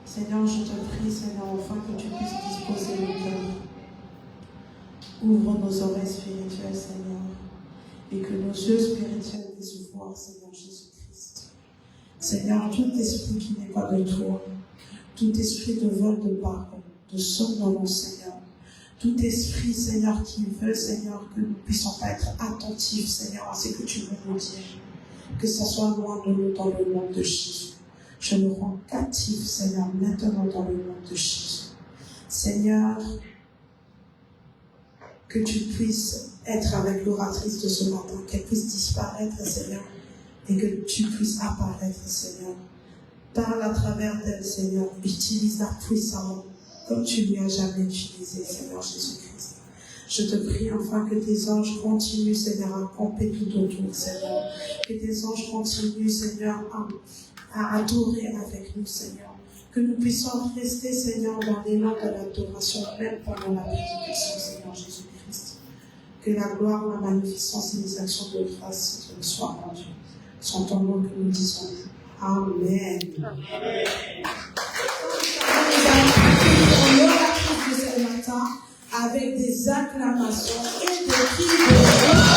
Seigneur, je te prie, Seigneur, afin que tu puisses disposer le cœur. Ouvre nos oreilles spirituelles, Seigneur, et que nos yeux spirituels puissent voir, Seigneur Jésus-Christ. Seigneur, tout esprit qui n'est pas de toi, tout esprit de vol de parole, de somnolence, mon Seigneur, tout esprit, Seigneur, qui veut, Seigneur, que nous ne puissions pas être attentifs, Seigneur, à ce que tu veux nous dire, que ça soit loin de nous dans le nom de Jésus. Je nous rends captifs, Seigneur, maintenant dans le nom de Jésus. Seigneur, que tu puisses être avec l'oratrice de ce matin, qu'elle puisse disparaître, Seigneur, et que tu puisses apparaître, Seigneur. Parle à travers d'elle, Seigneur. Utilise-la puissamment, comme tu lui as jamais utilisé, Seigneur Jésus-Christ. Je te prie enfin que tes anges continuent, Seigneur, à camper tout autour, Seigneur. Que tes anges continuent, Seigneur, à adorer avec nous, Seigneur. Que nous puissions rester, Seigneur, dans l'élan de l'adoration, même pendant la prédication, Seigneur Jésus-Christ. Que la gloire, la magnificence et les actions de grâce te soient rendues. C'est en ton nom que nous disons. Amen. Amen. Nous allons accueillir l'oratrice de ce matin avec des acclamations et des cris de joie.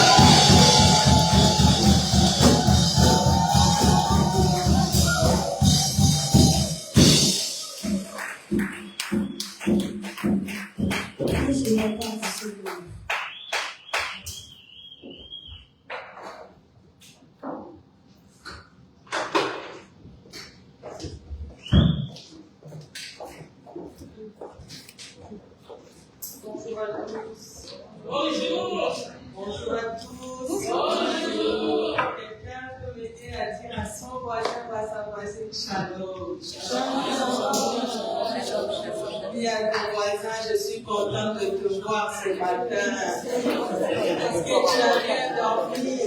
Bonjour à tous. Bonjour à tous. Bonjour. Quelqu'un peut m'aider à dire à son voisin ou à sa voisine Shalom. Dis à ton voisin, je suis contente de te voir ce matin. Est-ce que tu as bien dormi?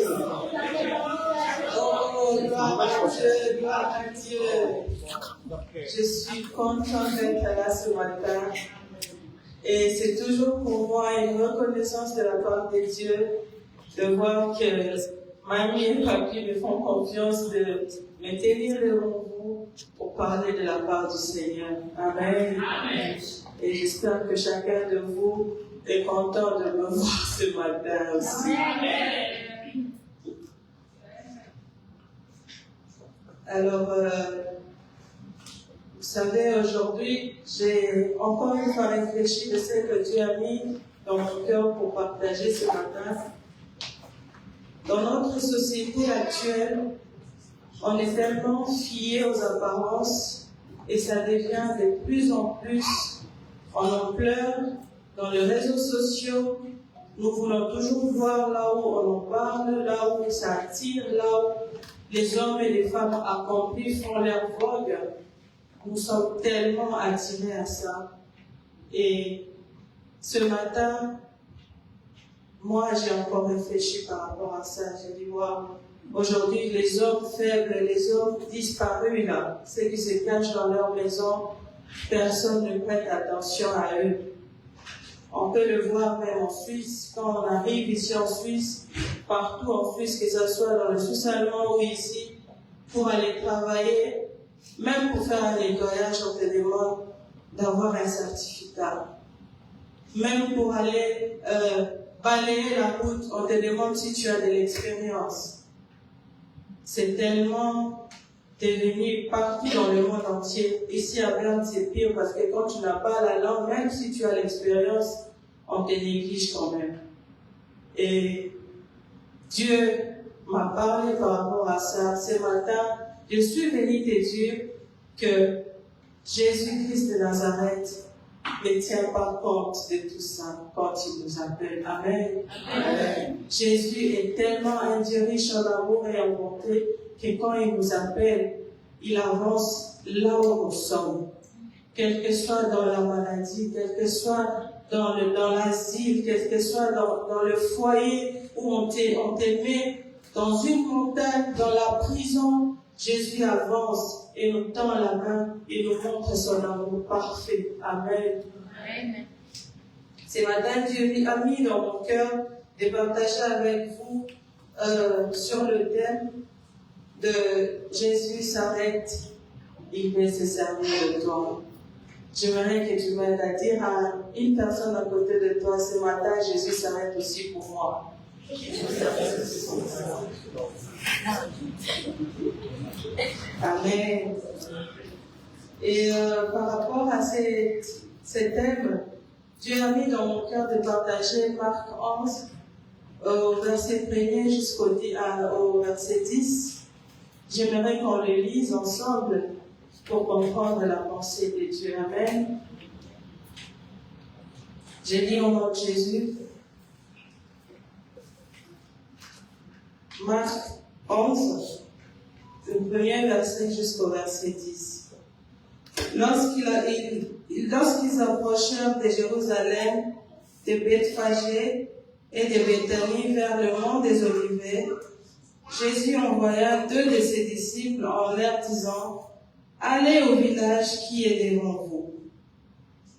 Oh, gloire à Dieu, gloire à Dieu. Je suis contente d'être là ce matin. Et c'est toujours pour moi une reconnaissance de la part de Dieu de voir que mamie et papy me font confiance de me tenir devant vous pour parler de la part du Seigneur. Amen. Amen. Et j'espère que chacun de vous est content de me voir ce matin aussi. Amen. Alors, vous savez, aujourd'hui, j'ai encore une fois réfléchi de ce que Dieu a mis dans mon cœur pour partager ce matin. Dans notre société actuelle, on est tellement fié aux apparences et ça devient de plus en plus en ampleur dans les réseaux sociaux. Nous voulons toujours voir là où on en parle, là où ça attire, là où les hommes et les femmes accomplis font leur vogue. Nous sommes tellement attirés à ça. Et ce matin, moi, j'ai encore réfléchi par rapport à ça. J'ai dit, wow, aujourd'hui, les hommes faibles, les hommes disparus, là, ceux qui se cachent dans leur maison, personne ne prête attention à eux. On peut le voir même en Suisse, quand on arrive ici en Suisse, partout en Suisse, que ce soit dans le Suisse allemand ou ici, pour aller travailler, même pour faire un nettoyage, on te demande d'avoir un certificat. Même pour aller balayer la route, on te demande si tu as de l'expérience. C'est tellement devenu partout dans le monde entier. Ici à Berne, c'est pire parce que quand tu n'as pas la langue, même si tu as l'expérience, on te néglige quand même. Et Dieu m'a parlé par rapport à ça. Ce matin, je suis venue te dire que Jésus-Christ de Nazareth ne tient pas compte de tout ça quand il nous appelle. Amen. Amen. Jésus est tellement un Dieu riche en amour et en bonté que quand il nous appelle, il avance là où nous sommes. Quel que soit dans la maladie, quel que soit dans l'asile, quel que soit dans le foyer où on te met dans une montagne, dans la prison, Jésus avance et nous tend la main et nous montre son amour parfait. Amen. Amen. Ce matin, Dieu a mis dans mon cœur de partager avec vous sur le thème de Jésus s'arrête il veut se servir de toi. J'aimerais que tu m'aides à dire à une personne à côté de toi ce matin, Jésus s'arrête aussi pour moi. Amen. Et par rapport à ces thèmes, Dieu a mis dans mon cœur de partager Marc 11, au verset 1er jusqu'au verset 10. J'aimerais qu'on le lise ensemble pour comprendre la pensée de Dieu. Amen. Je lis au nom de Jésus. Marc 11, le premier verset jusqu'au verset 10. Lorsqu'ils approchèrent de Jérusalem, de Bethphagée et de Béthanie vers le mont des Oliviers, Jésus envoya 2 de ses disciples en leur disant, « Allez au village qui est devant vous.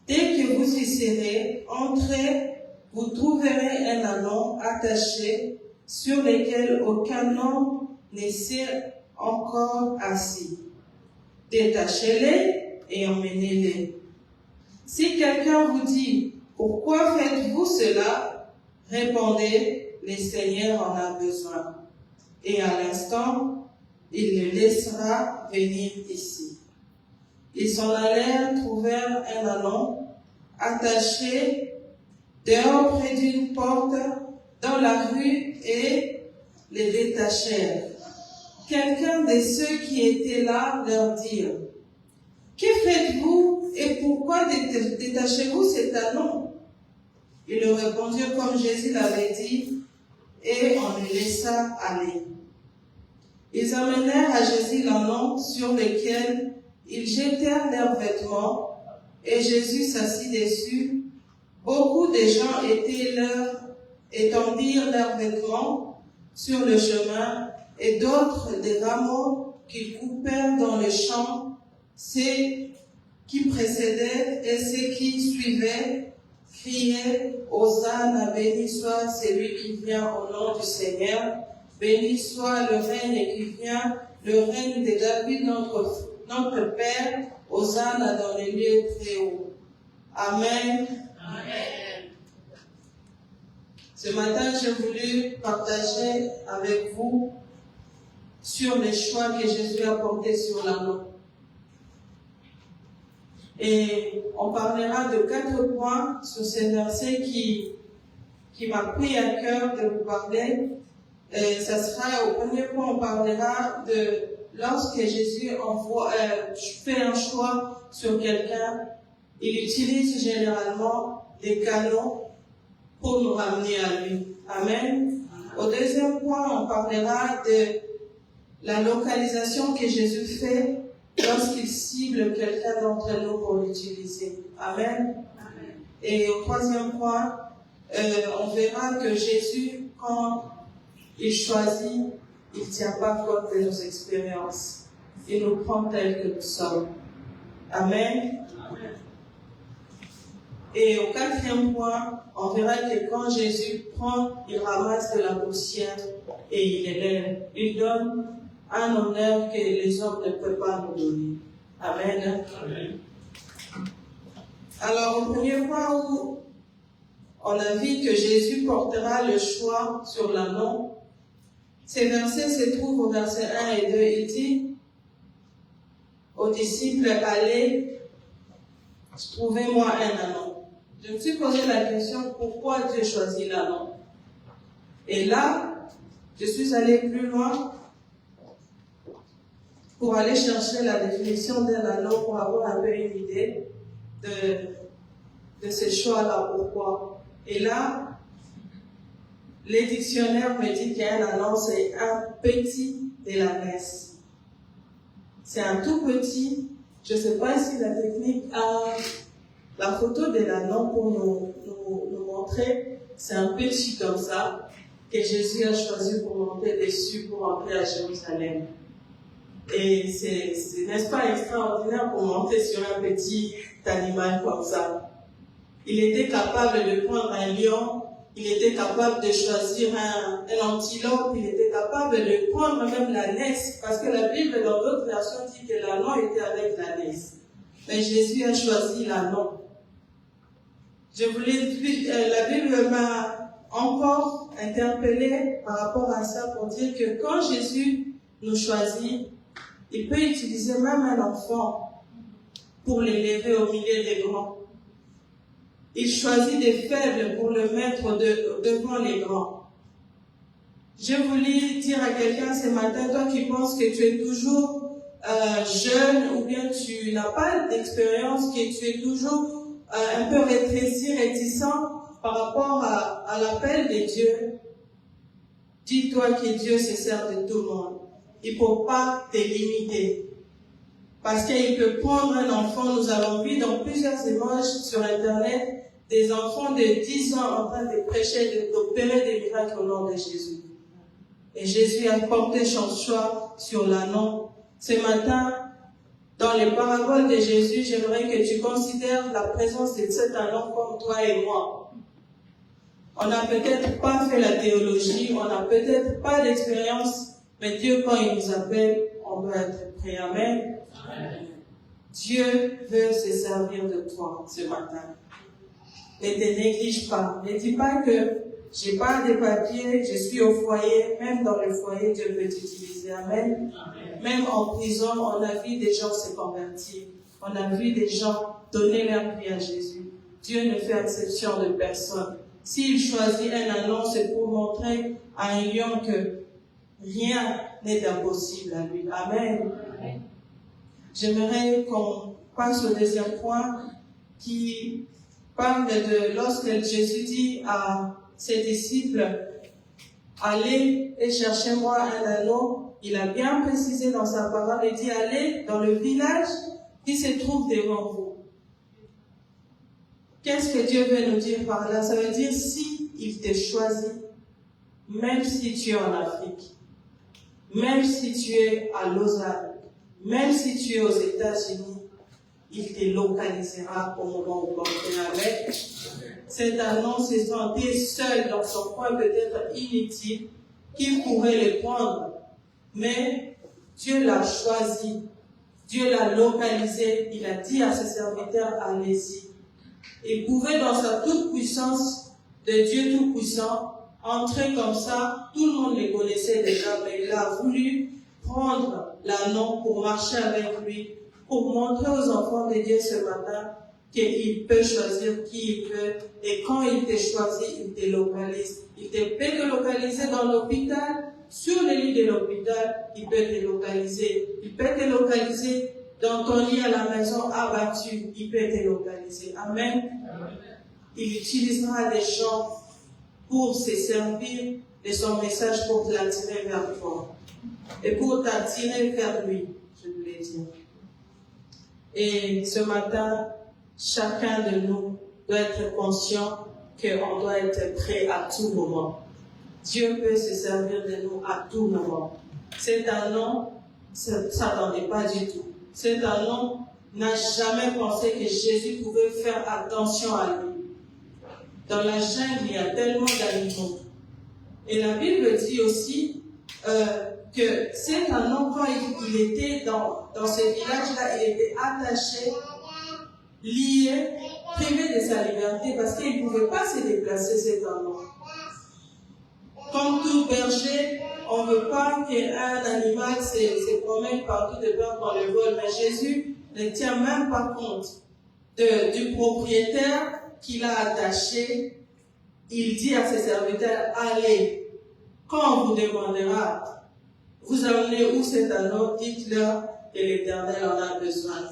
Dès que vous y serez, entrez, vous trouverez un ânon attaché sur lequel aucun homme ne s'est encore assis. Détachez-les et emmenez-les. Si quelqu'un vous dit, « Pourquoi faites-vous cela ?» répondez, « Le Seigneur en a besoin. » Et à l'instant, il le laissera venir ici. Ils s'en allèrent, trouvèrent un ânon attaché dehors près d'une porte dans la rue et les détachèrent. Quelqu'un de ceux qui étaient là leur dit, « Que faites-vous et pourquoi détachez-vous cet ânon ?» Ils leur répondirent comme Jésus l'avait dit et on le laissa aller. Ils amenèrent à Jésus l'ânon sur lequel ils jetèrent leurs vêtements et Jésus s'assit dessus. Beaucoup de gens étendirent leurs vêtements sur le chemin et d'autres des rameaux qu'ils coupèrent dans le champ. Ceux qui précédaient et ceux qui suivaient criaient « Hosanna, béni soit celui qui vient au nom du Seigneur. Béni soit le règne qui vient, le règne de David, notre Père, Hosanna dans les lieux très hauts. » Amen. Amen. Ce matin, j'ai voulu partager avec vous sur les choix que Jésus a portés sur l'ânon. Et on parlera de 4 points sur ces versets qui m'a pris à cœur de vous parler. Ça sera au premier point, on parlera de lorsque Jésus fait un choix sur quelqu'un, il utilise généralement des canaux pour nous ramener à lui. Amen. Au deuxième point, on parlera de la localisation que Jésus fait lorsqu'il cible quelqu'un d'entre nous pour l'utiliser. Amen. Amen. Et au troisième point, on verra que Jésus, quand il choisit, il ne tient pas compte de nos expériences. Il nous prend tels que nous sommes. Amen. Amen. Et au quatrième point, on verra que quand Jésus prend, il ramasse de la poussière et il élève. Il donne un honneur que les hommes ne peuvent pas nous donner. Amen. Amen. Alors, au premier point où on a vu que Jésus portera le choix sur l'ânon, ces versets se trouvent au verset 1 et 2. Il dit aux disciples, allez, trouvez-moi un ânon. Je me suis posé la question, pourquoi Dieu choisit l'ânon? Et là, je suis allé plus loin pour aller chercher la définition d'un ânon pour avoir un peu une idée de ce choix-là, pourquoi. Et là, les dictionnaires me disent qu'un ânon, c'est un petit de la messe. C'est un tout petit. Je ne sais pas si la technique a la photo de l'ânon pour nous montrer. C'est un petit comme ça que Jésus a choisi pour monter dessus pour entrer à Jérusalem. Et c'est n'est-ce pas extraordinaire pour monter sur un petit animal comme ça. Il était capable de prendre un lion il était capable de choisir un antilope, il était capable de prendre même l'ânesse, parce que la Bible, dans d'autres versions, dit que l'agneau était avec l'ânesse. Mais Jésus a choisi l'agneau. La Bible m'a encore interpellée par rapport à ça pour dire que quand Jésus nous choisit, il peut utiliser même un enfant pour l'élever au milieu des grands. Il choisit des faibles pour le mettre devant les grands. Je voulais dire à quelqu'un ce matin, toi qui penses que tu es toujours jeune ou bien tu n'as pas d'expérience, que tu es toujours un peu réticent par rapport à l'appel de Dieu, dis-toi que Dieu se sert de tout le monde. Il ne faut pas te limiter. Parce qu'il peut prendre un enfant, nous avons vu dans plusieurs images sur Internet, des enfants de 10 ans en train de prêcher, d'opérer des miracles au nom de Jésus. Et Jésus a porté son choix sur l'agneau. Ce matin, dans les paraboles de Jésus, j'aimerais que tu considères la présence de cet agneau comme toi et moi. On n'a peut-être pas fait la théologie, on n'a peut-être pas d'expérience, mais Dieu, quand il nous appelle, on doit être prêt. Amen. Amen. Dieu veut se servir de toi ce matin. Ne te néglige pas. Ne dis pas que j'ai pas de papiers, je suis au foyer. Même dans le foyer, Dieu peut t'utiliser. Amen. Amen. Même en prison, on a vu des gens se convertir. On a vu des gens donner leur vie à Jésus. Dieu ne fait exception de personne. S'il choisit un agneau, c'est pour montrer à un lion que rien n'est impossible à lui. Amen. Amen. J'aimerais qu'on passe au deuxième point qui parle de lorsque Jésus dit à ses disciples, allez et cherchez-moi un agneau. Il a bien précisé dans sa parole, il dit, allez dans le village qui se trouve devant vous. Qu'est-ce que Dieu veut nous dire par là? Ça veut dire, si il te choisit, même si tu es en Afrique, même si tu es à Lausanne, même si tu es aux États-Unis, il te localisera au moment où tu es avec. Cet agneau se sentait seul dans son coin, peut-être inutile, qui pourrait le prendre. Mais Dieu l'a choisi, Dieu l'a localisé, il a dit à ses serviteurs, allez-y. Il pouvait dans sa toute-puissance de Dieu tout-puissant entrer comme ça, tout le monde le connaissait déjà, mais il a voulu prendre l'agneau pour marcher avec lui, pour montrer aux enfants de Dieu ce matin qu'il peut choisir qui il veut, et quand il te choisit, il te localise. Il peut te localiser dans l'hôpital, sur le lit de l'hôpital, il peut te localiser. Il peut te localiser dans ton lit à la maison abattu, il peut te localiser. Amen. Amen. Il utilisera des gens pour se servir de son message pour l'attirer vers toi. Et pour t'attirer vers lui, je voulais dire. Et ce matin, chacun de nous doit être conscient qu'on doit être prêt à tout moment. Dieu peut se servir de nous à tout moment. Cet agneau ne s'attendait pas du tout. Cet agneau n'a jamais pensé que Jésus pouvait faire attention à lui. Dans la jungle, il y a tellement d'animaux. Et la Bible dit aussi que cet agneau, quand il était dans ce village-là, il était attaché, lié, privé de sa liberté, parce qu'il ne pouvait pas se déplacer, cet agneau. Comme tout berger, on ne veut pas qu'un animal se promène partout de peur qu'on le vole, mais Jésus ne tient même pas compte du propriétaire qu'il a attaché. Il dit à ses serviteurs, allez, quand on vous demandera, vous emmenez où cet agneau, dites-leur que l'Éternel en a besoin.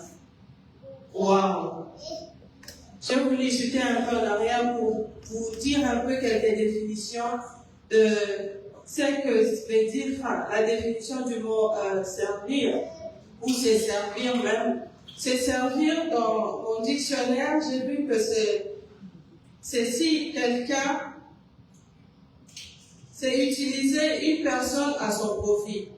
Waouh! Je voulais jeter un peu en arrière pour vous dire un peu quelques définitions de ce que veut dire la définition du mot servir, ou se servir même. Se servir, dans mon dictionnaire, j'ai vu que c'est si quelqu'un, c'est utiliser une personne à son profit,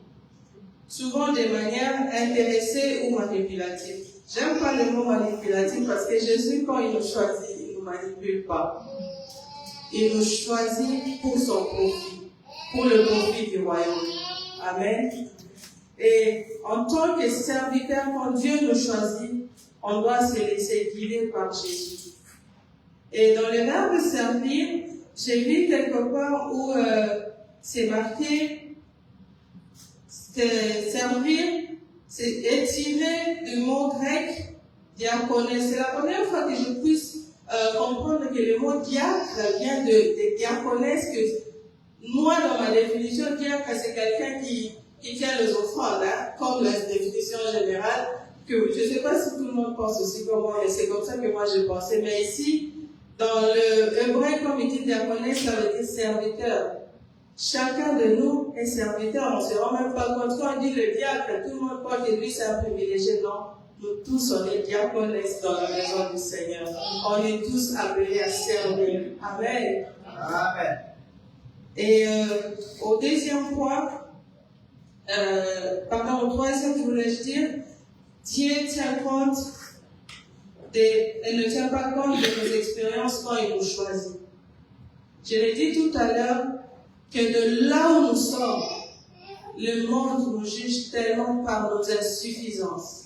souvent de manière intéressée ou manipulative. J'aime pas le mot manipulatif parce que Jésus, quand il nous choisit, il ne nous manipule pas. Il nous choisit pour son profit, pour le profit du royaume. Amen. Et en tant que serviteur, quand Dieu nous choisit, on doit se laisser guider par Jésus. Et dans le verbe servir, j'ai vu quelque part où c'est marqué servir, c'est étiré du mot grec diaconès. C'est la première fois que je puisse comprendre que le mot diacre vient de diaconès, que moi, dans ma définition, diacre, c'est quelqu'un qui tient les offrandes, hein, comme la définition générale, que je ne sais pas si tout le monde pense aussi comme moi, mais c'est comme ça que moi je pensais. Mais ici, dans le hébreu, comme il dit diaconès, ça veut dire serviteur. Chacun de nous est serviteur, on ne se rend même pas compte. Quand on dit le diacre, tout le monde croit que lui c'est un privilégié. Non, nous tous on est diaconès dans la maison du Seigneur. On est tous appelés à servir. Amen. Amen. Et au deuxième point, au troisième, je voulais dire, Dieu tient compte elle ne tient pas compte de nos expériences quand il nous choisit. Je l'ai dit tout à l'heure, que de là où nous sommes, le monde nous juge tellement par nos insuffisances.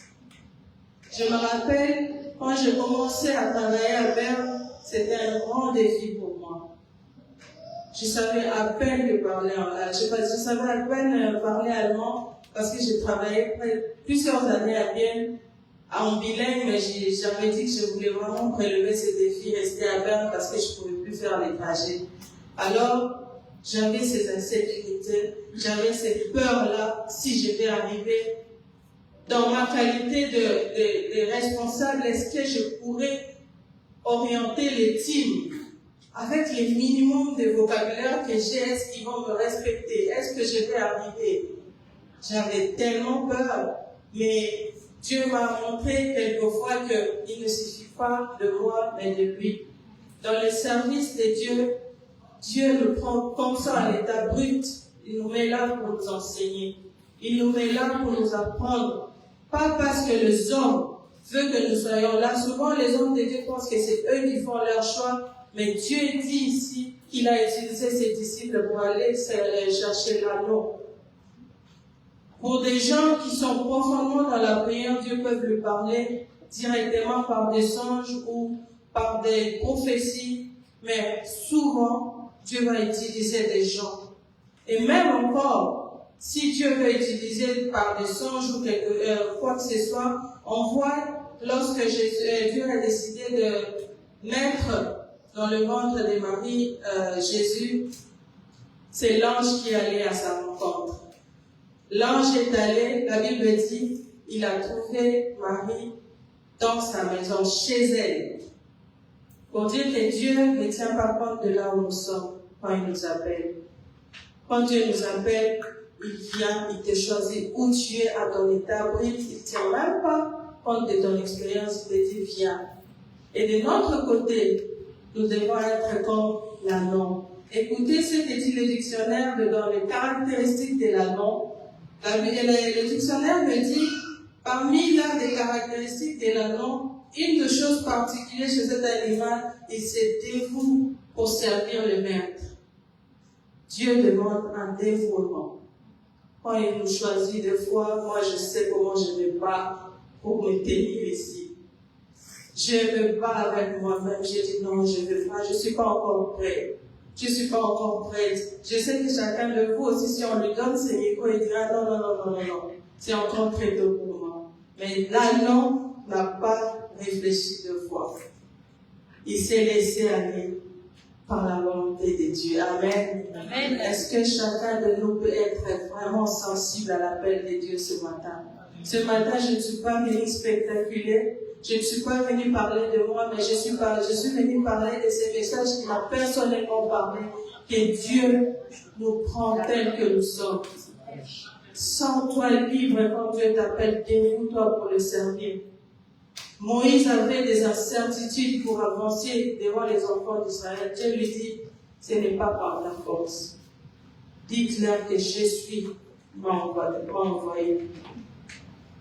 Je me rappelle, quand j'ai commencé à travailler à Berne, c'était un grand défi pour moi. Je savais à peine parler allemand parce que j'ai travaillé plusieurs années à Vienne en bilingue, mais j'avais dit que je voulais vraiment prélever ce défi, rester à Berne parce que je ne pouvais plus faire les trajets. Alors, j'avais ces insécurités, j'avais cette peur-là, si je vais arriver dans ma qualité de responsable, est-ce que je pourrais orienter les teams avec les minimums de vocabulaire que j'ai, est-ce qu'ils vont me respecter? Est-ce que je vais arriver? J'avais tellement peur, mais Dieu m'a montré quelquefois qu'il ne suffit pas de moi, mais de lui. Dans le service de Dieu, Dieu nous prend comme ça à l'état brut. Il nous met là pour nous enseigner. Il nous met là pour nous apprendre. Pas parce que les hommes veulent que nous soyons là. Souvent, les hommes de Dieu pensent que c'est eux qui font leur choix. Mais Dieu dit ici qu'il a utilisé ses disciples pour aller chercher l'anneau. Pour des gens qui sont profondément dans la prière, Dieu peut lui parler directement par des songes ou par des prophéties. Mais souvent, Dieu va utiliser des gens. Et même encore, si Dieu veut utiliser par des songes ou quoi que ce soit, on voit lorsque Dieu a décidé de mettre dans le ventre de Marie Jésus, c'est l'ange qui allait à sa rencontre. L'ange est allé, la Bible dit, il a trouvé Marie dans sa maison, chez elle. Pour dire que Dieu ne tient pas compte de là où nous sommes quand il nous appelle. Quand Dieu nous appelle, il vient, il te choisit où tu es à ton état brut. Il ne tient même pas compte de ton expérience, il te dit viens. Et de notre côté, nous devons être comme l'anneau. Écoutez ce que dit le dictionnaire dans les caractéristiques de l'anneau. Le dictionnaire me dit, parmi l'un des caractéristiques de l'anneau, une des choses particulières chez cet animal, il se dévoue pour servir le maître. Dieu demande un dévouement. Quand il nous choisit, des fois, moi je sais comment je me bats pour me tenir ici. Je me bats avec moi-même, je dis non, je ne veux pas, je ne suis pas encore prêt. Je ne suis pas encore prête. Je sais que chacun de vous aussi, si on lui donne ce micro, il dira non. C'est encore très tôt pour moi. Mais l'anneau n'a pas réfléchi deux fois. Il s'est laissé aller par la volonté de Dieu. Amen. Amen. Est-ce que chacun de nous peut être vraiment sensible à l'appel de Dieu ce matin? Ce matin, je ne suis pas venu spectaculaire. Je ne suis pas venu parler de moi, mais je suis venu parler de ces messages qui m'a personnellement parlé, que Dieu nous prend tels que nous sommes. Sens-toi libre quand Dieu t'appelle, dévoue-toi pour le servir. Moïse avait des incertitudes pour avancer devant les enfants d'Israël. Dieu lui dit, ce n'est pas par la force. Dites-leur que je suis envoyé.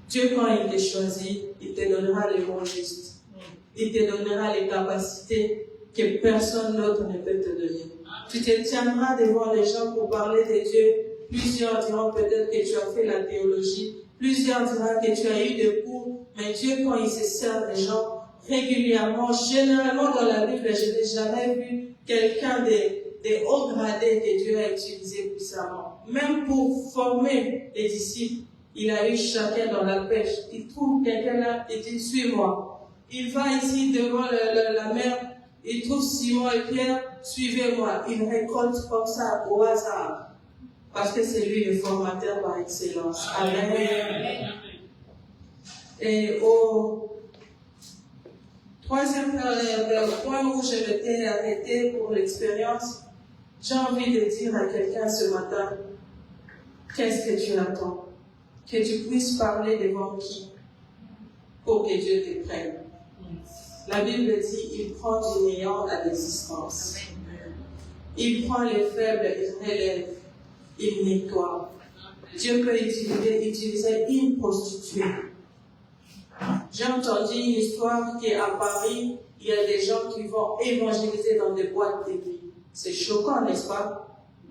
Dieu, quand il te choisit, il te donnera les mots justes. Il te donnera les capacités que personne d'autre ne peut te donner. Tu te tiendras devant les gens pour parler de Dieu. Plusieurs diront peut-être que tu as fait la théologie. Plusieurs diront que tu as eu des cours. Mais Dieu, quand il se sert des gens, régulièrement, généralement dans la Bible, je n'ai jamais vu quelqu'un de haut gradé que Dieu a utilisé puissamment. Même pour former les disciples, il a eu chacun dans la pêche. Il trouve quelqu'un là et dit, suis-moi. Il va ici devant la mer, il trouve Simon et Pierre, suivez-moi. Il récolte comme ça au hasard. Parce que c'est lui le formateur par excellence. Amen. Et au troisième point où je m'étais arrêté pour l'expérience, j'ai envie de dire à quelqu'un ce matin, qu'est-ce que tu attends? Que tu puisses parler devant qui? Pour que Dieu te prenne. La Bible dit, il prend du néant à l'existence. Il prend les faibles, il relève, il nettoie. Dieu peut utiliser une prostituée. J'ai entendu une histoire qu'à Paris, il y a des gens qui vont évangéliser dans des boîtes de nuit. C'est choquant, n'est-ce pas?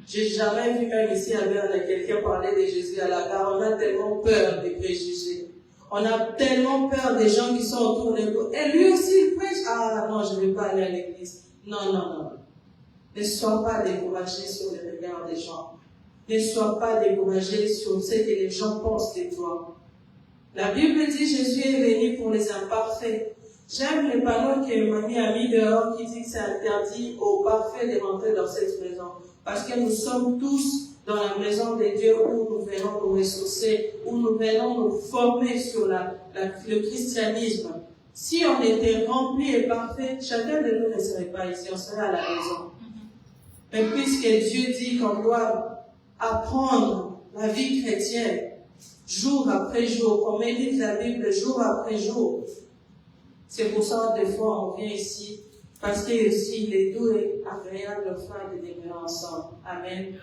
J'ai jamais vu même ici à Berne quelqu'un parler de Jésus à la gare. On a tellement peur des préjugés. On a tellement peur des gens qui sont autour de nous. Et lui aussi, il prêche. Ah non, je ne vais pas aller à l'église. Non, non, non. Ne sois pas découragé sur le regard des gens. Ne sois pas découragé sur ce que les gens pensent de toi. La Bible dit Jésus est venu pour les imparfaits. J'aime les panneaux que Mamie a mis dehors qui dit que c'est interdit aux parfaits de rentrer dans cette maison. Parce que nous sommes tous dans la maison de Dieu où nous venons nous ressourcer, où nous venons nous former sur le christianisme. Si on était rempli et parfait, chacun de nous ne serait pas ici, on serait à la maison. Mais puisque Dieu dit qu'on doit apprendre la vie chrétienne, jour après jour, qu'on médite la Bible jour après jour, c'est pour ça que des fois on vient ici, parce que aussi il est doux et agréable frère de demeurer ensemble. Amen.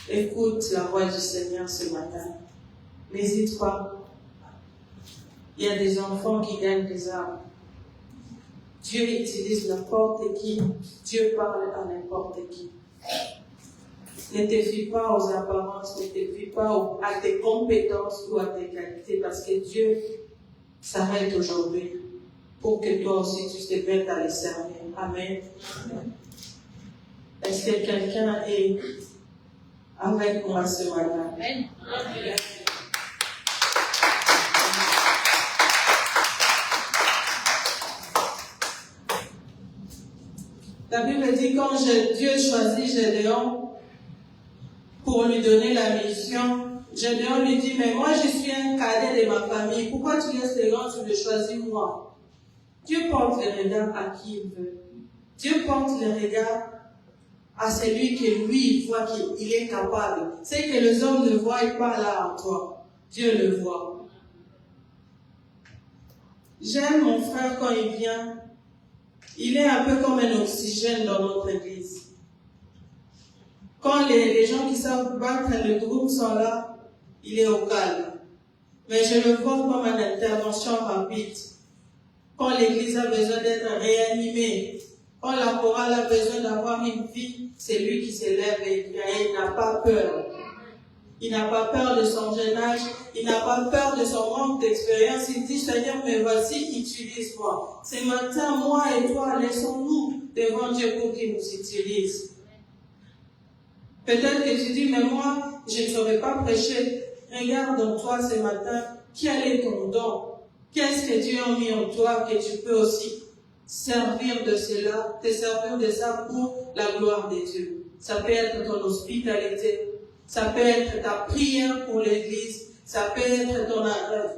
Écoute la voix du Seigneur ce matin. N'hésite pas. Il y a des enfants qui gagnent des armes. Dieu utilise n'importe qui. Dieu parle à n'importe qui. Ne te fie pas aux apparences, ne te fie pas à tes compétences ou à tes qualités, parce que Dieu s'arrête aujourd'hui pour que toi aussi tu te mettes à le servir. Amen. Est-ce que quelqu'un est avec moi ce matin? Amen. Amen. La Bible dit quand Dieu choisit Gédéon pour lui donner la mission, Gédéon lui dit, mais moi je suis un cadet de ma famille, pourquoi tu laisses les grands, tu me choisis moi? Dieu porte le regard à qui il veut. Dieu porte le regard à celui que lui voit qu'il est capable. C'est que les hommes ne voient pas là en toi. Dieu le voit. J'aime mon frère quand il vient. Il est un peu comme un oxygène dans notre église. Quand les gens qui savent battre le groupe sont là, il est au calme. Mais je le vois comme une intervention rapide. Quand l'église a besoin d'être réanimée, quand la chorale a besoin d'avoir une vie, c'est lui qui se lève et il n'a pas peur. Il n'a pas peur de son jeune âge, il n'a pas peur de son manque d'expérience. Il dit, Seigneur, mais voici, utilise-moi. Ce matin, moi et toi, laissons-nous devant Dieu pour qu'il nous utilise. Peut-être que tu dis, mais moi, je ne saurais pas prêcher. Regarde en toi ce matin, quel est ton don? Qu'est-ce que Dieu a mis en toi que tu peux aussi servir de cela, te servir de ça pour la gloire de Dieu? Ça peut être ton hospitalité, ça peut être ta prière pour l'église, ça peut être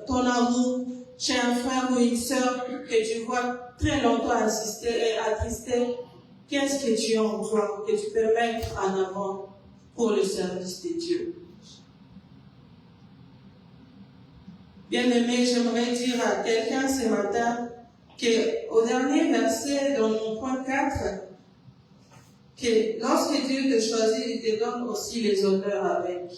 ton amour chez un frère ou une sœur que tu vois très longtemps attristé. Qu'est-ce que tu as en toi que tu peux mettre en avant pour le service de Dieu? Bien-aimé, j'aimerais dire à quelqu'un ce matin qu'au dernier verset, dans mon point 4, que lorsque Dieu te choisit, il te donne aussi les honneurs avec.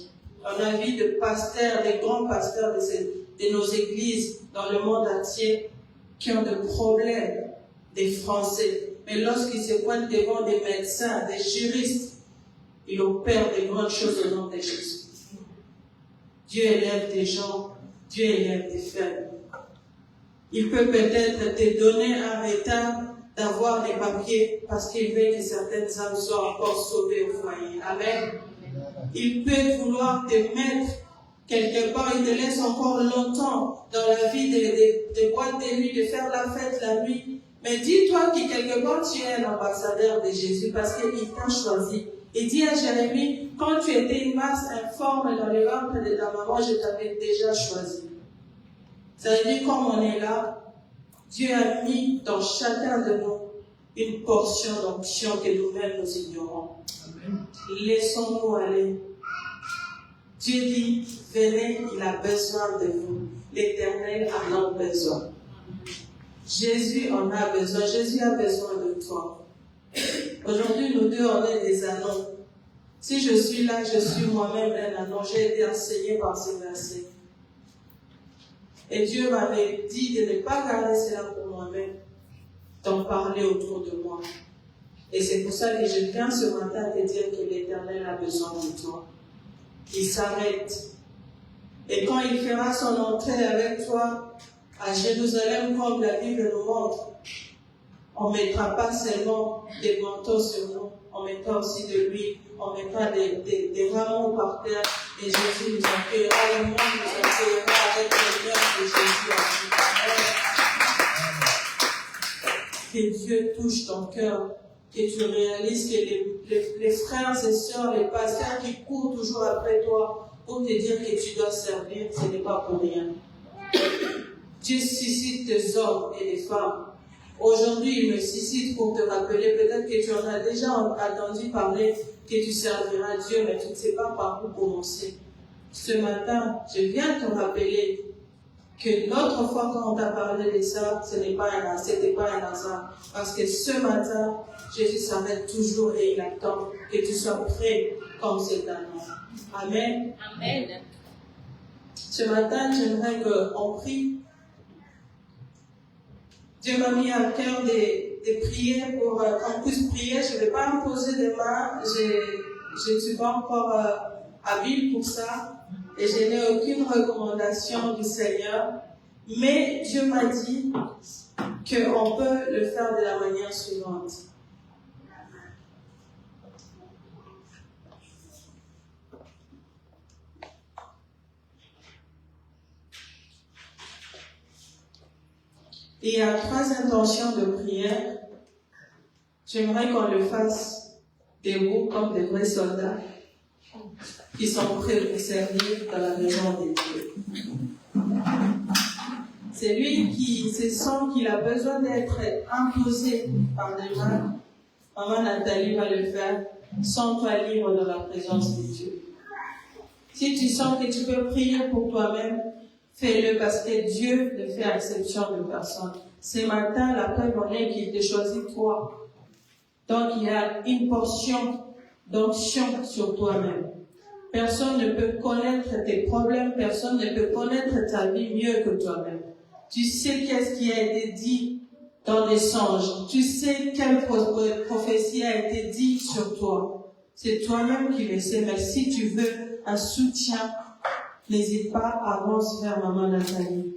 On a vu de pasteurs, des grands pasteurs de nos églises dans le monde entier qui ont des problèmes des Français. Mais lorsqu'il se pointe devant des médecins, des juristes, il opère des grandes choses au nom de Jésus. Dieu élève des gens, Dieu élève des faibles. Il peut peut-être te donner un retard d'avoir des papiers parce qu'il veut que certaines âmes soient encore sauvées au foyer. Amen. Il peut vouloir te mettre quelque part, il te laisse encore longtemps dans la vie des boîtes de nuit, de faire la fête la nuit. Mais dis-toi que quelque part tu es un ambassadeur de Jésus parce qu'il t'a choisi. Il dit à Jérémie, quand tu étais une masse informe dans les ventres de ta maman, je t'avais déjà choisi. Ça veut dire, comme on est là, Dieu a mis dans chacun de nous une portion d'onction que nous-mêmes nous ignorons. Amen. Laissons-nous aller. Dieu dit, venez, il a besoin de vous. L'Éternel en a besoin. Jésus en a besoin. Jésus a besoin de toi. Aujourd'hui, nous deux, on est des anneaux. Si je suis là, je suis moi-même un anneau. J'ai été enseigné par ces versets. Et Dieu m'avait dit de ne pas garder cela pour moi-même, d'en parler autour de moi. Et c'est pour ça que je viens ce matin te dire que l'Éternel a besoin de toi. Il s'arrête. Et quand il fera son entrée avec toi à Jérusalem, comme la Bible nous montre, on ne mettra pas seulement des manteaux sur nous, on mettra aussi de l'huile, on mettra des rameaux par terre, et Jésus nous accueillera, le monde nous accueillera avec le cœur de Jésus. Que Dieu touche ton cœur, que tu réalises que les frères et sœurs, les pasteurs qui courent toujours après toi pour te dire que tu dois servir, ce n'est pas pour rien. Dieu suscite des hommes et des femmes. Aujourd'hui, il me suscite pour te rappeler, peut-être que tu en as déjà entendu parler, que tu serviras Dieu, mais tu ne sais pas par où commencer. Ce matin, je viens te rappeler que l'autre fois quand on t'a parlé de ça, c'était pas un hasard. Parce que ce matin, Jésus s'arrête toujours et il attend que tu sois prêt comme cet anneau. Amen. Amen. Ce matin, j'aimerais qu'on prie. Dieu m'a mis à cœur de prier pour qu'on puisse prier. Je ne vais pas imposer des mains. Je ne suis pas encore habile pour ça. Et je n'ai aucune recommandation du Seigneur. Mais Dieu m'a dit qu'on peut le faire de la manière suivante. Il y a 3 intentions de prière. J'aimerais qu'on le fasse debout comme des vrais soldats qui sont prêts pour servir dans la maison de Dieu. C'est lui qui se sent qu'il a besoin d'être imposé par des mains. Maman Nathalie va le faire. Sens-toi libre dans la présence de Dieu. Si tu sens que tu peux prier pour toi-même, fais-le parce que Dieu ne fait exception de personne. Ce matin, la preuve en est qu'il te choisit toi. Donc, il y a une portion d'onction sur toi-même. Personne ne peut connaître tes problèmes, personne ne peut connaître ta vie mieux que toi-même. Tu sais qu'est-ce qui a été dit dans des songes. Tu sais quelle prophétie a été dite sur toi. C'est toi-même qui le sais, mais si tu veux un soutien, n'hésite pas, avance vers Maman Nathalie.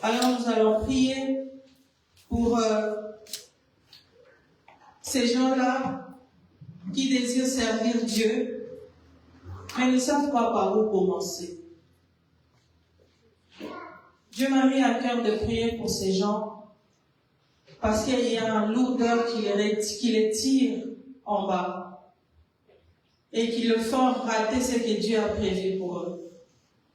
Alors nous allons prier pour ces gens-là qui désirent servir Dieu, mais ne savent pas par où commencer. Dieu m'a mis à cœur de prier pour ces gens parce qu'il y a une lourdeur qui les tire en bas et qui le font rater ce que Dieu a prévu pour eux.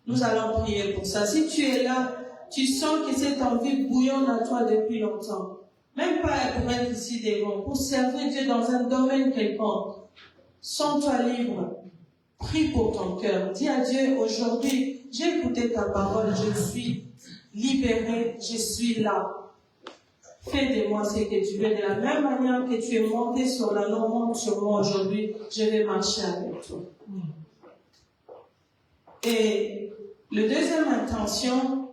Nous allons prier pour ça. Si tu es là, tu sens que cette envie bouillonne à toi depuis longtemps. Même pas pour être ici devant, pour servir Dieu dans un domaine quelconque. Sens-toi libre. Prie pour ton cœur. Dis à Dieu, aujourd'hui, j'ai écouté ta parole, je suis libéré, je suis là. Fais de moi ce que tu veux. De la même manière que tu es monté sur l'anneau, monte sur moi aujourd'hui, je vais marcher avec toi. Et le deuxième intention,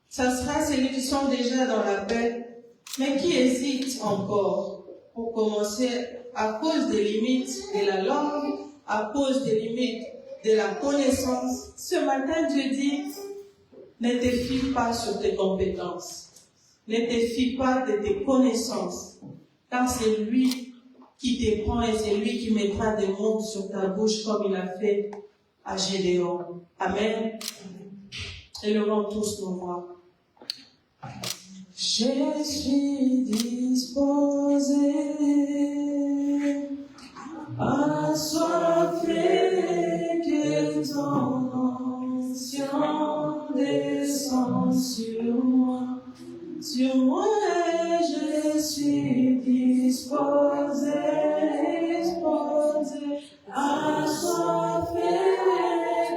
ça sera celui qui sont déjà dans la paix, mais qui hésite encore pour commencer à cause des limites de la langue, à cause des limites de la connaissance. Ce matin, Dieu dit, ne te fie pas sur tes compétences, ne te fie pas de tes connaissances, car c'est lui qui te prend et c'est lui qui mettra des mots sur ta bouche comme il a fait à Gédéon. Amen. Élevons tous nos voix. Je suis disposé, assoiffé que ton onction descend sur moi. Sur moi, je suis disposé, assoiffé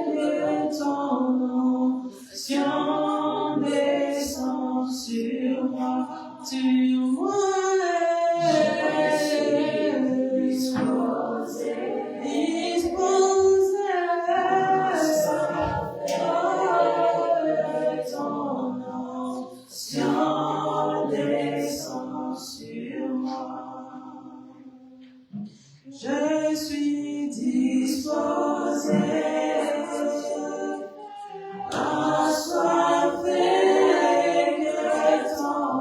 que ton onction descend sur moi. Sur moi, je suis disposé, assoiffé que ton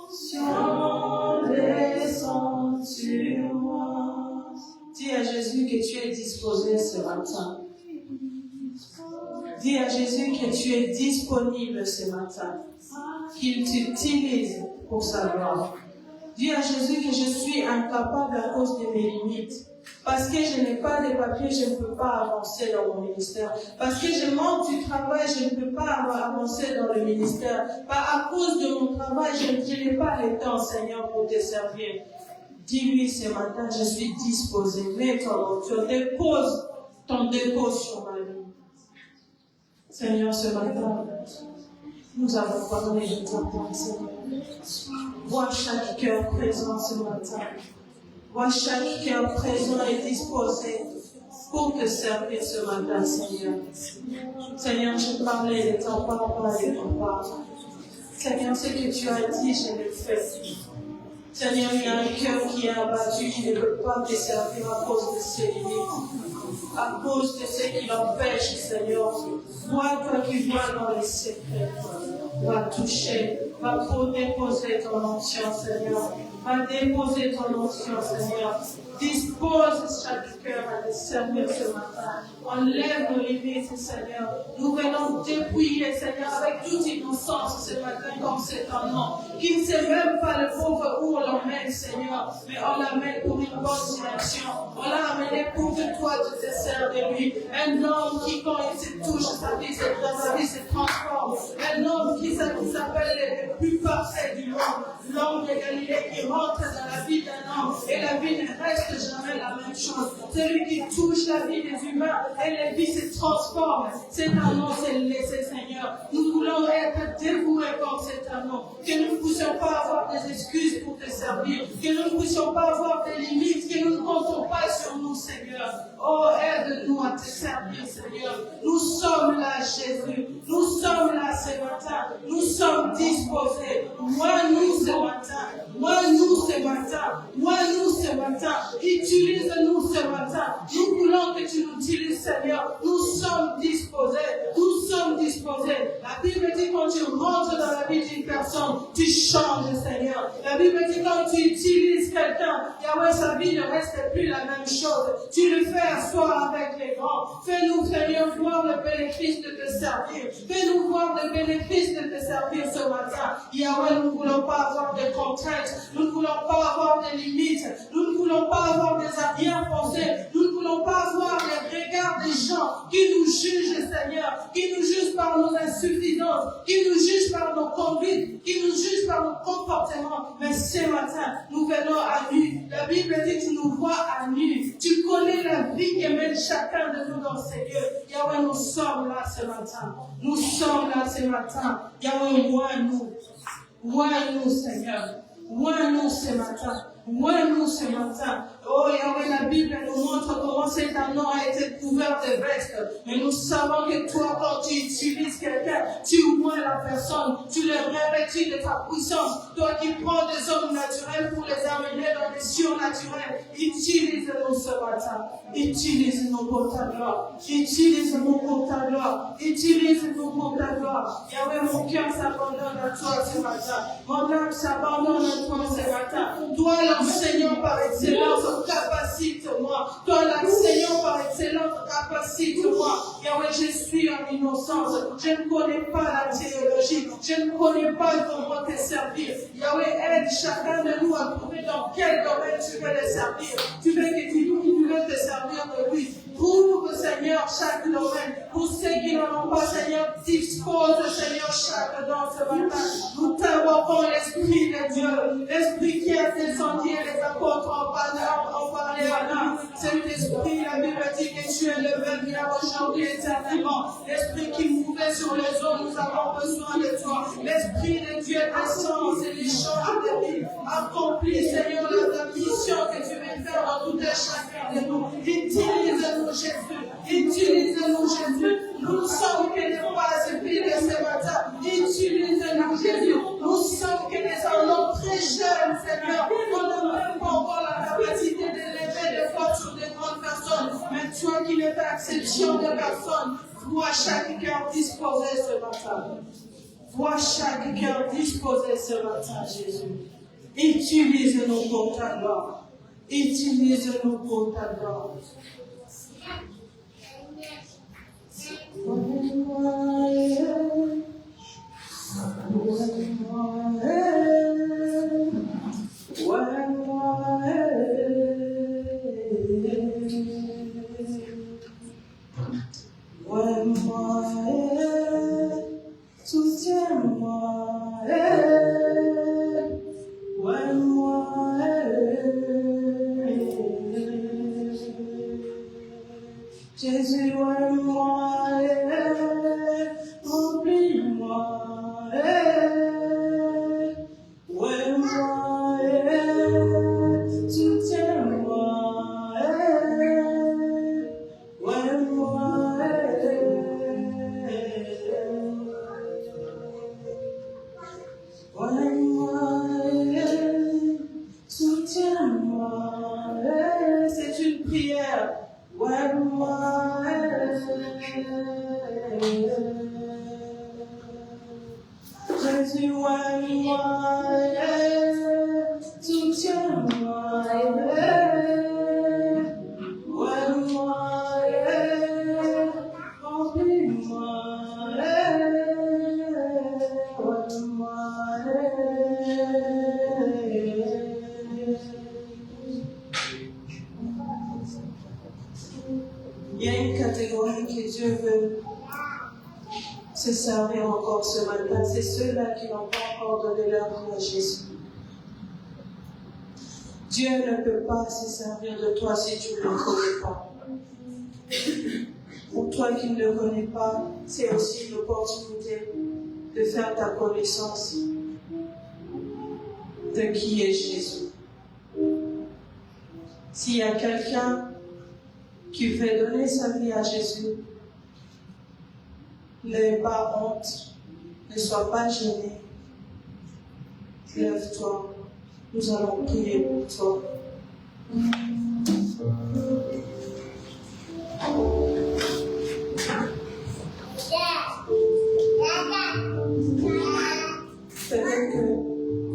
onction descend sur moi. Dis à Jésus que tu es disposé ce matin. Dis à Jésus que tu es disponible ce matin, qu'il t'utilise pour sa gloire. Dis à Jésus que je suis incapable à cause de mes limites. Parce que je n'ai pas de papiers, je ne peux pas avancer dans mon ministère. Parce que je manque du travail, je ne peux pas avancer dans le ministère. À cause de mon travail, je n'ai pas le temps, Seigneur, pour te servir. Dis-lui ce matin, je suis disposé. Mets ton dépose ton dépôt sur ma vie. Seigneur, ce matin, nous avons parlé de ta pensée. Vois chaque cœur présent ce matin. Vois chaque cœur présent et disposé pour te servir ce matin, Seigneur. Seigneur, je parlais de ton papa et de ton papa. Seigneur, ce que tu as dit, je l'ai fait. Seigneur, il y a un cœur qui est abattu, qui ne peut pas te servir à cause de ses limites, à cause de ce qui l'empêche, Seigneur. Vois, toi qui vois dans les secrets, va toucher, va déposer ton onction, Seigneur. Va déposer ton onction, Seigneur. Dispose chaque cœur à te servir ce matin. Enlève nos limites, Seigneur. Nous venons dépouiller, Seigneur, avec toute innocence ce matin, comme c'est un nom. Qui ne sait même pas le pauvre où on l'emmène, Seigneur, mais on l'amène pour une bonne direction. On l'a amené pour que toi tu te sers de lui. Un homme qui, quand il se touche, sa vie se transforme. Un homme qui s'appelle le plus parfait du monde. L'homme de Galilée qui rentre dans la vie d'un homme et la vie ne reste jamais la même chose. Celui qui touche la vie des humains et les vies se transforment. Cet anneau s'est laissé, Seigneur. Nous voulons être dévoués comme cet anneau. Que nous ne puissions pas avoir des excuses pour te servir. Que nous ne puissions pas avoir des limites. Que nous ne comptons pas sur nous, Seigneur. Oh, aide-nous à te servir, Seigneur. Nous sommes là, Jésus. Nous sommes là ce matin. Nous sommes disposés. Moi-nous ce matin. Moi-nous ce matin. Moi-nous ce matin. Utilise-nous ce matin. Nous voulons que tu nous utilises, Seigneur. Nous sommes disposés. Nous sommes disposés. La Bible dit quand tu rentres dans la vie d'une personne, tu changes, Seigneur. La Bible dit quand tu utilises quelqu'un, Yahweh, sa vie ne reste plus la même chose. Tu le fais asseoir avec les grands. Fais-nous, Seigneur, voir le bénéfice de te servir. Fais-nous voir le bénéfice de te servir ce matin. Yahweh, nous ne voulons pas avoir de contraintes. Nous ne voulons pas avoir des limites. Nous ne voulons pas avoir des arrière-pensées. Nous ne voulons pas avoir les regards des gens qui nous jugent, Seigneur, qui nous jugent par nos insuffisances, qui nous jugent par nos conduites, qui nous jugent par nos comportements. Mais ce matin, nous venons à nu. La Bible dit que tu nous vois à nu. Tu connais la vie que mène chacun de nous dans ces lieux. Yahweh, nous sommes là ce matin. Nous sommes là ce matin. Yahweh, vois-nous. Vois-nous, Seigneur. Vois-nous ce matin. Moins-nous ce matin. Oh Yahweh, la Bible nous montre comment cet anneau a été couvert de vestes. Mais nous savons que toi, quand tu utilises quelqu'un, tu ouvres la personne, tu le revêtis de ta puissance. Toi qui prends des hommes naturels pour les amener dans des surnaturels, utilise-nous ce matin. Utilise-nous pour ta gloire. Utilise-nous pour ta gloire. Utilise-nous pour ta gloire. Yahweh, mon cœur s'abandonne à toi ce matin. Mon âme s'abandonne à toi ce matin. Toi, l'enseignant par excellence, capacite-moi. Toi, l'enseignant par excellence, capacite-moi. Yahweh, je suis en innocence. Je ne connais pas la théologie. Je ne connais pas comment te servir. Yahweh, aide chacun de nous à trouver dans quel domaine tu veux le servir. Tu veux te servir de lui. Prouve, Seigneur, chaque domaine. Pour ceux qui n'en ont pas, Seigneur, dispose, Seigneur, chaque dans ce matin. Nous t'invoquons l'Esprit de Dieu. L'Esprit qui a descendu et les apôtres en parlaient à l'âme. C'est l'Esprit, la Bible dit que tu es le même hier, aujourd'hui, éternellement. L'Esprit qui mouvait sur les eaux, nous avons besoin de toi. L'Esprit de Dieu descend et les choses de vie. Accomplis, Seigneur, la mission que tu veux faire dans tout et chacun de nous. Utilise-nous, Jésus. Utilise-nous, Jésus. Nous ne sommes que des parasites de ce matin. Utilise-nous, Jésus. Nous sommes que des enfants très jeunes, Seigneur. On n'a même pas encore la capacité de lever des fois sur des grandes personnes. Mais toi qui n'es pas exception de personne, vois chaque cœur disposé ce matin. Vois chaque cœur disposé ce matin, Jésus. Utilise-nous pour ta gloire. Utilise-nous pour ta gloire. Jésus, aime-moi, remplis-moi, aime-moi, soutiens-moi, aime-moi, soutiens-moi. C'est une prière. Aime-moi, Jésus, aime-moi, soutiens-moi, aime-moi, remplis-moi, il y a une catégorie que Dieu veut se servir encore ce matin. C'est ceux-là qui n'ont pas encore donné leur vie à Jésus. Dieu ne peut pas se servir de toi si tu ne le connais pas. Pour toi qui ne le connais pas, c'est aussi l'opportunité de faire ta connaissance de qui est Jésus. S'il y a quelqu'un qui veut donner sa vie à Jésus, n'aie pas honte, ne sois pas gêné. Lève-toi, nous allons prier pour toi. Peut-être que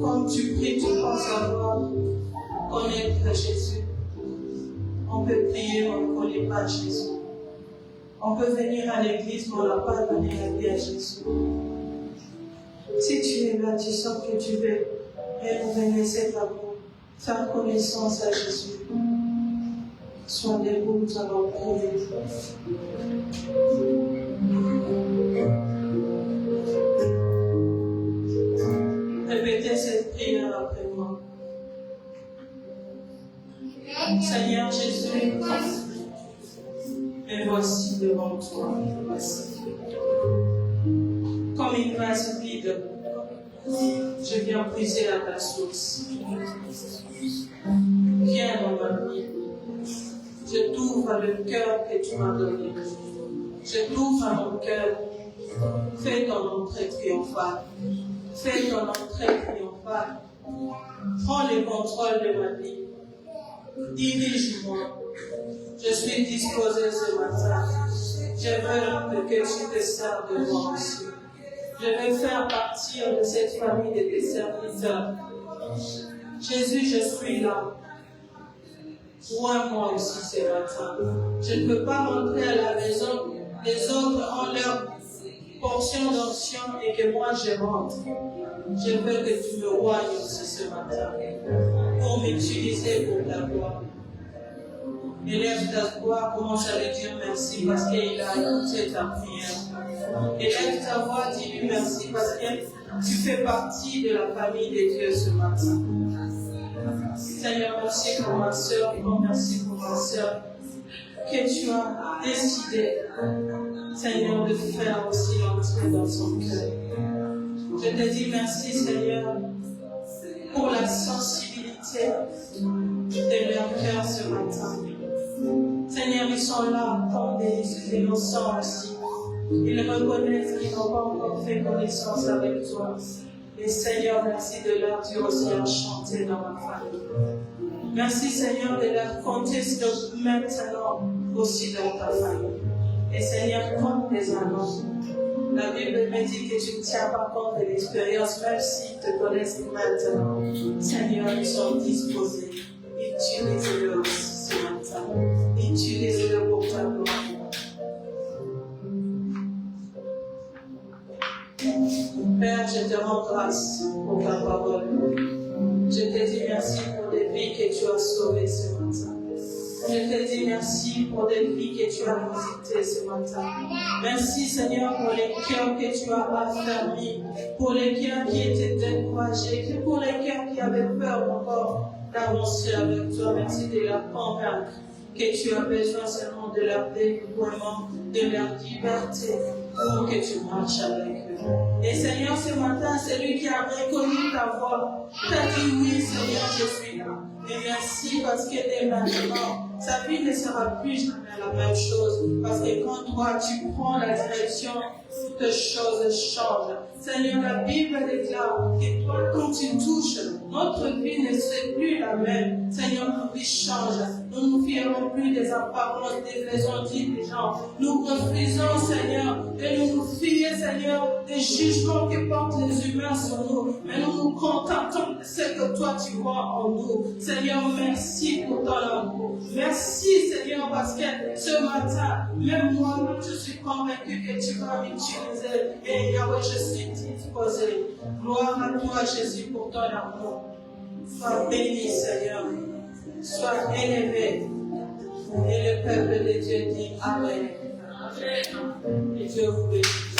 quand tu pries, tu penses avoir connaître Jésus. On peut prier, mais on ne connaît pas Jésus. On peut venir à l'église, mais on n'a pas donné la vie à Jésus. Si tu es là, tu sens que tu veux renouveler cet amour, faire connaissance à Jésus. Sois debout, nous allons prier. Répétez cette prière après moi. Seigneur Jésus, me voici devant toi. Comme une vase vide, je viens puiser à ta source. viens dans ma vie. Je t'ouvre le cœur que tu m'as donné. Je t'ouvre à mon cœur. Fais ton entrée triomphale. Fais ton entrée triomphale. Prends le contrôle de ma vie. Dirige-moi. Je suis disposé ce matin. Je veux que tu te sers de moi aussi. Je veux faire partir de cette famille de tes serviteurs. Jésus, je suis là. Vois-moi aussi ce matin. Je ne peux pas rentrer à la maison. Les autres ont leur portion d'onction et que moi je rentre. Je veux que tu me roignes aussi ce matin pour m'utiliser pour ta gloire. Élève ta voix, commence à lui dire merci parce qu'il a écouté ta prière. Élève ta voix, dis-lui merci parce que tu fais partie de la famille de Dieu ce matin. Seigneur, merci pour ma soeur, merci pour ma soeur, que tu as décidé, Seigneur, de faire aussi l'entrée dans son cœur. Je te dis merci, Seigneur, pour la sensibilité de leur cœur ce matin. Seigneur, ils sont là comme des innocents aussi. Ils reconnaissent qu'ils n'ont pas encore fait connaissance avec toi. Et Seigneur, merci de leur dire aussi à chanter dans ma famille. Merci Seigneur de leur compter maintenant aussi dans ta famille. Et Seigneur, comme des annonces, la Bible me dit que tu ne tiens pas compte de l'expérience, même s'ils te connaissent maintenant. Seigneur, ils sont disposés. Utilise-le aussi ce matin. Utilise-le pour ta gloire. Père, je te rends grâce pour ta parole. Je te dis merci pour des vies que tu as sauvées ce matin. Je te dis merci pour des vies que tu as visitées ce matin. Merci Seigneur pour les cœurs que tu as affermis, pour les cœurs qui étaient découragés, pour les cœurs qui avaient peur encore d'avancer avec toi. Merci de leur convaincre que tu as besoin seulement de leur dévouement, de leur liberté, pour que tu marches avec eux. Et Seigneur, ce matin, celui qui a reconnu ta voix, t'a dit oui, Seigneur, je suis là. Et merci parce que dès maintenant, sa vie ne sera plus jamais la même chose. Parce que quand toi, tu prends la direction, toutes choses changent. Seigneur, la Bible déclare que toi, quand tu touches, notre vie ne serait plus la même. Seigneur, nos vies changent. Nous ne nous fierons plus des apparences, des raisons dites des gens. Nous refusons, Seigneur, de nous fier, Seigneur, des jugements que portent les humains sur nous. Mais nous nous contentons de ce que toi tu vois en nous. Seigneur, merci pour ton amour. Merci, Seigneur, parce que ce matin, même moi, je suis convaincu que tu vas m'utiliser. Et Yahweh, je suis disposé. Gloire à toi, Jésus, pour ton amour. Sois béni, Seigneur. Sois élevé. Et le peuple de Dieu dit Amen. Et Dieu vous bénisse.